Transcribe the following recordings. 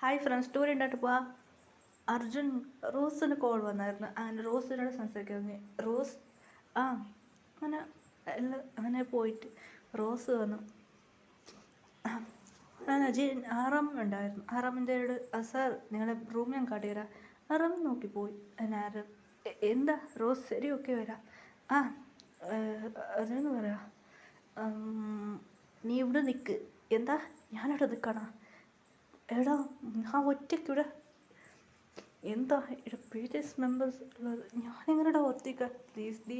Hi friends, story ഉണ്ടായിട്ട് പോവാ. അർജുൻ റോസിന് call വന്നായിരുന്നു. അങ്ങനെ റോസിനോട് സംസാരിക്കുന്നു. റോസ് ആ അങ്ങനെ എല്ലാം അങ്ങനെ പോയിട്ട് റോസ് വന്നു. ആറാം ഉണ്ടായിരുന്നു. ആറാമിൻ്റെ സാർ നിങ്ങളെ റൂം ഞാൻ കാട്ടിത്തരാം. ആറാം നോക്കിപ്പോയി. ആരം എന്താ റോസ് ശരി ഓക്കെ വരാം. ആ അതെന്ന് പറയാം, നീ ഇവിടെ നിൽക്ക്. എന്താ ഞാനിവിടെ നിൽക്കണോ? എടാ ഞാൻ ഒറ്റയ്ക്കിവിടെ എന്താ ഇവിടെ പ്രീവിയസ് മെമ്പേഴ്സ് ഉള്ളത്, ഞാനെങ്ങനെടാ ഒറ്റയ്ക്ക? പ്ലീസ് ഡി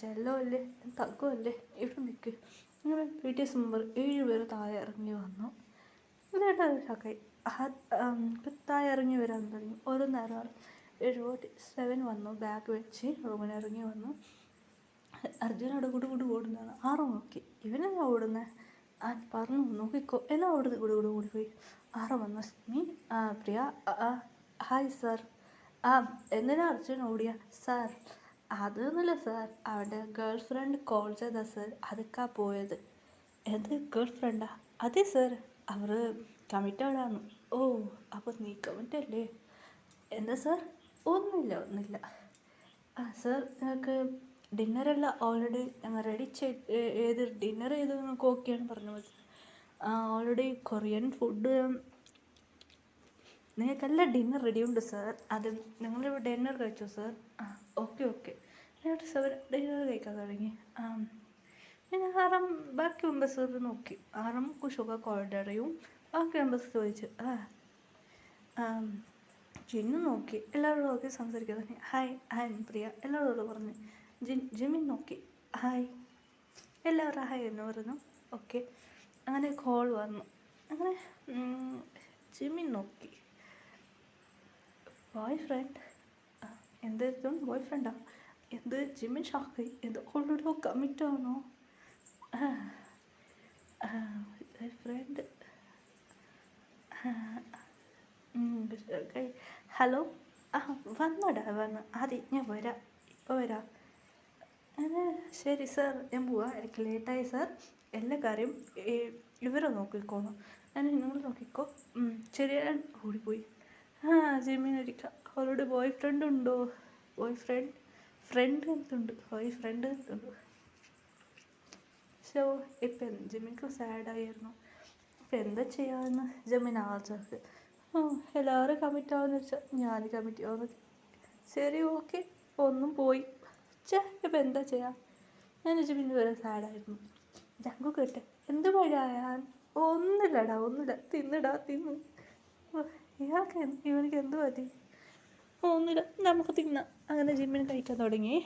ജെല്ലോ അല്ലേ തഗ്ഗമല്ലേ, ഇവിടെ നിൽക്ക്. അങ്ങനെ പ്രീവിയസ് മെമ്പർ 7 പേര് താഴെ ഇറങ്ങി വന്നു. ഇതേട്ടാ ഷാക്കായി. താഴെ ഇറങ്ങി വരാൻ തുടങ്ങി. ഓരോ നേരം 7 വന്നു. ബാഗ് വെച്ച് റൂമിൽ ഇറങ്ങി വന്നു. അർജുനോട് കൂടി ഓടുന്നതാണ്. ആറും നോക്കി, ഇവനെല്ലാം ഓടുന്നത്. പറഞ്ഞു നോക്കിക്കോ, എല്ലാം ഓടുന്നത് കൂടി. ആറ് വന്നു. മീ പ്രിയ, ഹായ് സാർ. എന്തിനാ അർജുൻ ഓടിയ? സാർ അതൊന്നുമില്ല സാർ, അവൻ്റെ ഗേൾ ഫ്രണ്ട് കോൾ ചെയ്താ സാർ, അതൊക്കെ പോയത്. എന്ത് ഗേൾ ഫ്രണ്ടാ? അതെ സാർ, അവർ കമ്മിറ്റഡാണ്. ഓ അപ്പോൾ നീ കമ്മിറ്റല്ലേ? എന്താ സാർ? ഒന്നുമില്ല. സാർ നിങ്ങൾക്ക് ഡിന്നറെല്ലാം ഓൾറെഡി ഞങ്ങൾ റെഡി ഏത് ഡിന്നർ ചെയ്ത് നിങ്ങൾക്ക് ഓക്കെയാണ് പറഞ്ഞു. ഓൾറെഡി കൊറിയൻ ഫുഡ് നിങ്ങൾക്കെല്ലാം ഡിന്നർ റെഡിയുണ്ട് സാർ. അത് നിങ്ങൾ ഡിന്നർ കഴിച്ചോ സാർ? ഓക്കെ എന്നിട്ട് സാർ ഡിന്നർ കഴിക്കാൻ തുടങ്ങി. പിന്നെ ആറാം ബാക്കി മെമ്പേഴ്സ് നോക്കി. ആറാം കുഷൊക്കെ കോൾഡറിയും ബാക്കി മെമ്പേഴ്സ് ചോദിച്ചു. ജിന്നു നോക്കി, എല്ലാവരോടും നോക്കി സംസാരിക്കാൻ തുടങ്ങി. ഹായ് പ്രിയ എല്ലാവരോടും പറഞ്ഞു. ജിമിൻ നോക്കി, ഹായ്. എല്ലാവരും ഹായ് എന്ന് പറഞ്ഞു. ഓക്കെ, അങ്ങനെ കോൾ വന്നു. അങ്ങനെ ജിമിൻ നോക്കി, ബോയ് ഫ്രണ്ട്. എന്തായിരുന്നു ബോയ് ഫ്രണ്ടാ? എന്ത്? ജിമിൻ ഷാക്കായി. എന്ത് ഓൾറെഡി കമ്മിറ്റ് ആണോ? Front hello. വന്നു. ആദ്യം ഞാൻ വരാം, ഇപ്പോൾ വരാം. ശരി സാർ, ഞാൻ പോവാം, എനിക്ക് ലേറ്റായി സാർ. എല്ലാ കാര്യം ഇവരെ നോക്കിക്കോണം. നിങ്ങൾ നോക്കിക്കോ. ശരി, ഞാൻ ഓടിപ്പോയി. ജിമ്മിനൊരിക്കൽ അവളുടെ ബോയ് ഫ്രണ്ട് ഉണ്ടോ? ഫ്രണ്ട് എന്തുണ്ട്? സോ ഇപ്പം ജിമ്മിക്ക് സാഡായിരുന്നു. ഇപ്പം എന്താ ചെയ്യാമെന്ന് ജമീൻ ആലോചിച്ചു. എല്ലാവരും കമ്മിറ്റ് ആവുമെന്ന് വെച്ചാൽ ഞാൻ കമ്മിറ്റ് ആവുന്നു. ശരി ഓക്കെ, ഒന്നും പോയി. ഇപ്പം എന്താ ചെയ്യാം? ഞാൻ ജിമ്മിന് വരെ സാഡായിരുന്നു. ജങ്കു കേട്ടെ, എന്ത് പറയാൻ? ഒന്നുമില്ല. തിന്നു. ഇവനിക്ക് എന്ത് മതി? ഒന്നുമില്ല, നമുക്ക് തിന്നാം. അങ്ങനെ ജിമ്മിന് കഴിക്കാൻ തുടങ്ങി.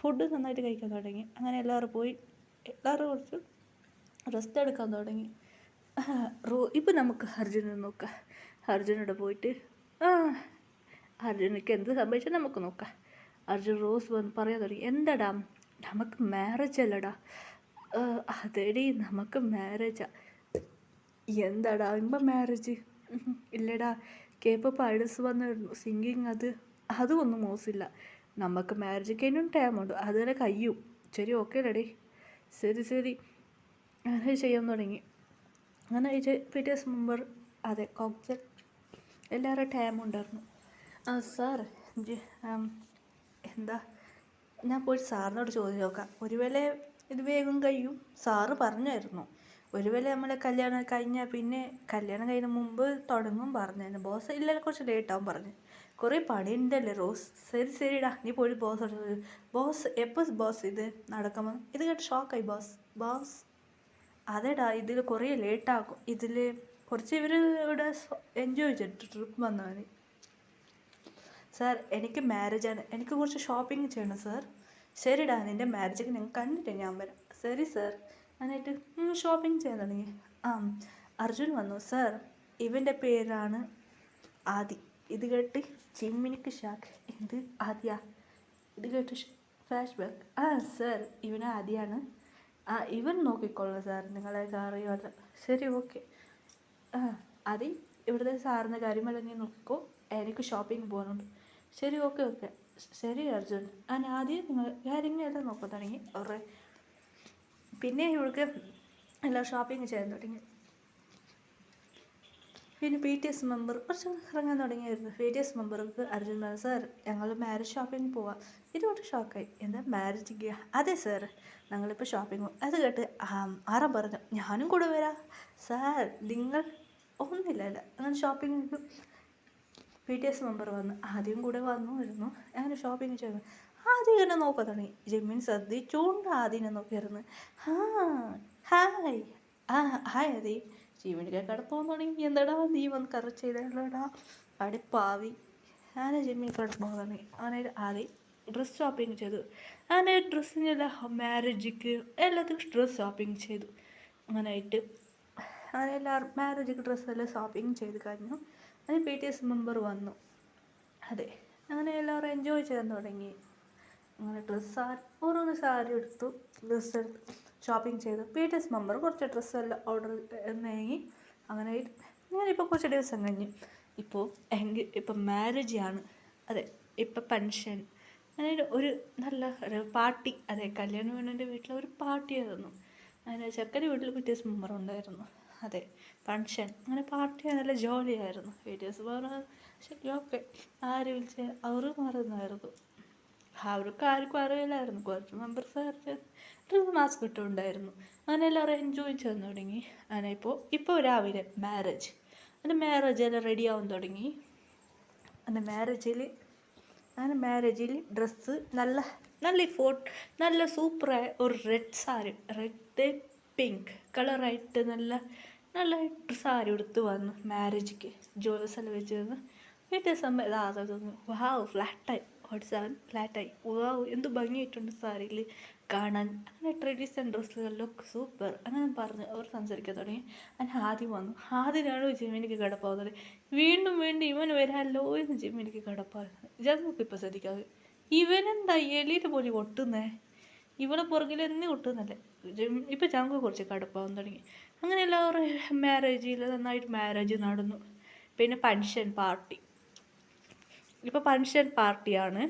ഫുഡ് നന്നായിട്ട് കഴിക്കാൻ തുടങ്ങി. അങ്ങനെ എല്ലാവരും പോയി. എല്ലാവരും കുറച്ച് റെസ്റ്റ് എടുക്കാൻ തുടങ്ങി. ഇപ്പം നമുക്ക് അർജുനെ നോക്കാം. അർജുനോട് പോയിട്ട് അർജുനക്ക് എന്ത് സംഭവിച്ചാൽ നമുക്ക് നോക്കാം. അർജുൻ റോസ് വന്ന് പറയാൻ തുടങ്ങി. എന്താടാ, നമുക്ക് മാരേജ് അല്ലടാ? അതെടി, നമുക്ക് മാരേജാ. എന്താടാ ഇപ്പം മാരേജ്? ഇല്ലടാ, കേപ്പപ്പ് ഐഡൽസ് വന്നിരുന്നു സിംഗിങ്, അതും മോശമില്ല. നമുക്ക് മാരേജ് കഴിഞ്ഞും ടൈമുണ്ട്, അതുവരെ കഴിയും. ശരി ഓക്കെ അല്ലേടി? ശരി അങ്ങനെ ചെയ്യാൻ തുടങ്ങി. അങ്ങനെ പിറ്റേ ദിവസം മുമ്പ് അതെ കോക്ടെയിൽ എല്ലാവരും ടൈമുണ്ടായിരുന്നു. സാർ എന്താ, ഞാൻ പോയി സാറിനോട് ചോദിച്ചു നോക്കാം. ഒരു വേള ഇത് വേഗം കഴിയും സാറ് പറഞ്ഞായിരുന്നു. ഒരു വേള നമ്മളെ കല്യാണം കഴിഞ്ഞാൽ പിന്നെ കല്യാണം കഴിഞ്ഞ മുമ്പ് തുടങ്ങും പറഞ്ഞായിരുന്നു. ബോസ് ഇല്ല, കുറച്ച് ലേറ്റാവും പറഞ്ഞു. കുറേ പണിയുണ്ടല്ലേ റോസ്? ശരിടാ, നീ പോയി ബോസ് എപ്പോൾ ബോസ് ഇത് നടക്കുമ്പോൾ? ഇത് കേട്ട് ഷോക്കായി ബോസ്. അതെടാ, ഇതിൽ കുറേ ലേറ്റാക്കും. ഇതിൽ കുറച്ച് ഇവർ ഇവിടെ എൻജോയ് ചെയ്തിട്ട് ട്രിപ്പ് വന്നവർ. സാർ എനിക്ക് മാരേജാണ്, എനിക്ക് കുറച്ച് ഷോപ്പിംഗ് ചെയ്യണം സാർ. ശരിടാ, നിൻ്റെ മാരേജൊക്കെ നിങ്ങൾ കണ്ടിട്ട് ഞാൻ വരാം. ശരി സാർ. എന്നിട്ട് ഷോപ്പിംഗ് ചെയ്യാൻ തുടങ്ങി. അർജുൻ വന്നു. സാർ ഇവൻ്റെ പേരാണ് ആദി. ഇത് കേട്ട് ജിമ്മിനിക്ക് ഷാക്ക്. എന്ത് ആദിയാ? ഇത് കേട്ട് ഫ്ലാഷ് ബാക്ക്. സാർ ഇവന് ആദിയാണ്. ഇവൻ നോക്കിക്കൊള്ളു സാർ, നിങ്ങളെ അറിയുമല്ലോ. ശരി ഓക്കെ. ആദി, ഇവിടുത്തെ സാറിൻ്റെ കാര്യമല്ല, നീ നോക്കിക്കോ, എനിക്ക് ഷോപ്പിംഗ് പോകുന്നുണ്ട്. ശരി ഓക്കെ. ശരി അർജുൻ. ആദ്യം നിങ്ങൾ കാര്യങ്ങളെല്ലാം നോക്കാൻ തുടങ്ങി. പിന്നെ ഇവൾക്ക് എല്ലാം ഷോപ്പിംഗ് ചെയ്യാൻ തുടങ്ങി. പിന്നെ പി ടി എസ് മെമ്പർ കുറച്ച് ഇറങ്ങാൻ തുടങ്ങിയായിരുന്നു. പി ടി എസ് മെമ്പർക്ക് അർജുൻ പറഞ്ഞു, സാർ ഞങ്ങൾ മാരേജ് ഷോപ്പിങ്ങിന് പോവാം. ഇതുകൊണ്ട് ഷോക്കായി. എന്താ മാരേജ്? അതെ സാർ, ഞങ്ങളിപ്പോൾ ഷോപ്പിംഗ് പോകും. അത് കേട്ട് ആറാം പറഞ്ഞു, ഞാനും കൂടെ വരാം. സാർ നിങ്ങൾ ഒന്നുമില്ല അങ്ങനെ shopping P T S member വന്നു. ആദ്യം കൂടെ വന്നു അങ്ങനെ ഷോപ്പിംഗ് ചെയ്തു. ആദ്യം ഇങ്ങനെ നോക്കാൻ തുടങ്ങി. ജെമ്മിൻ ശ്രദ്ധിച്ചുകൊണ്ട് ആദ്യം നോക്കിയായിരുന്നു. ഹായ് ഹായ് അതെ ജീവനിക്ക് കിടപ്പോകാൻ തുടങ്ങി. എന്താടാ നീ വന്ന് കറ ചെയ്തടാ അടിപ്പാവി. അങ്ങനെ ജെമ്മിന് കിടപ്പോകാൻ തുടങ്ങി. അങ്ങനെ ആദ്യം ഡ്രസ്സ് ഷോപ്പിംഗ് ചെയ്തു. അങ്ങനെ ഡ്രസ്സിനെല്ലാം മാരേജിക്ക് എല്ലാത്തിനും ഡ്രസ്സ് ഷോപ്പിംഗ് ചെയ്തു. അങ്ങനെയായിട്ട് അങ്ങനെ എല്ലാവരും മാരേജിക്ക് ഡ്രസ്സെല്ലാം ഷോപ്പിംഗ് ചെയ്ത് കഴിഞ്ഞു. അങ്ങനെ പി ടി എസ് മെമ്പർ വന്നു. അതെ അങ്ങനെ എല്ലാവരും എൻജോയ് ചെയ്യാൻ തുടങ്ങി. അങ്ങനെ ഓരോന്ന് സാരി എടുത്തു, ഡ്രസ്സ് എടുത്തു, ഷോപ്പിംഗ് ചെയ്തു. പി ടി എസ് മെമ്പർ കുറച്ച് ഡ്രസ്സെല്ലാം ഓർഡർ നേങ്ങി. അങ്ങനെ ഞാനിപ്പോൾ കുറച്ച് ദിവസം കഴിഞ്ഞു. ഇപ്പം മാരേജ് ആണ്. അതെ ഇപ്പം പെൻഷൻ അങ്ങനെ ഒരു നല്ല ഒരു പാർട്ടി. അതെ കല്യാണ പെണ്ണിൻ്റെ വീട്ടിൽ ഒരു പാർട്ടിയായിരുന്നു. അങ്ങനെ ചെക്കൻ്റെ വീട്ടിൽ പി ടി എസ് മെമ്പർ ഉണ്ടായിരുന്നു. അതെ ഫങ്ഷൻ അങ്ങനെ പാർട്ടി നല്ല ജോലിയായിരുന്നു. പി ടി എസ് മെമ്പർ ശരി ഓക്കെ ആര് വിളിച്ച് അവർ മറന്നായിരുന്നു. അവർക്ക് ആർക്കും അറിയില്ലായിരുന്നു. കുറച്ച് മെമ്പേഴ്സ് മാസ്ക് ഇട്ടുണ്ടായിരുന്നു. അങ്ങനെ എല്ലാവരും എൻജോയ് ചെയ്യാൻ തുടങ്ങി. അങ്ങനെ ഇപ്പോൾ രാവിലെ മാരേജ് എല്ലാം റെഡി ആവാൻ തുടങ്ങി. അങ്ങനെ മാരേജിൽ ഡ്രസ്സ് നല്ല സൂപ്പറായ ഒരു റെഡ് സാരി, റെഡ് പിങ്ക് കളറായിട്ട് നല്ല സാരി എടുത്ത് വന്നു മാരേജിക്ക്. ജ്വല്ലസ് എല്ലാം വെച്ച് തന്നു. വീട്ടിൽ സമയം തോന്നുന്നു വാവ് ഫ്ലാറ്റായി വാവ് എന്ത് ഭംഗിയായിട്ടുണ്ട് സാരിയിൽ കാണാൻ. അങ്ങനെ ട്രഡീഷണൽ ഡ്രസ്സുകളിലൊക്കെ സൂപ്പർ അങ്ങനെ പറഞ്ഞ് അവർ സംസാരിക്കാൻ തുടങ്ങി. അങ്ങനെ ആദ്യം വന്നു. ആദ്യമാണോ ജിമ്മിനിക്ക് കിടപ്പാവുന്നത്. വീണ്ടും ഇവൻ വരാമല്ലോ എന്ന് ജിമ്മിനിക്ക് കിടപ്പാവുന്നത്. ജനങ്ങൾക്ക് ഇപ്പോൾ ശ്രദ്ധിക്കാതെ ഇവനെന്താ എലിയിൽ പോലെ ഒട്ടുന്നേ, ഇവിടെ പുറകിൽ എന്നെ ഒട്ടുന്നല്ലേ. ഇപ്പം ഞങ്ങൾക്ക് കുറച്ച് കിടപ്പാവാൻ തുടങ്ങി. അങ്ങനെ എല്ലാവരും നന്നായിട്ട് മാരേജ് നടന്നു. പിന്നെ പെൻഷൻ പാർട്ടിയാണ്.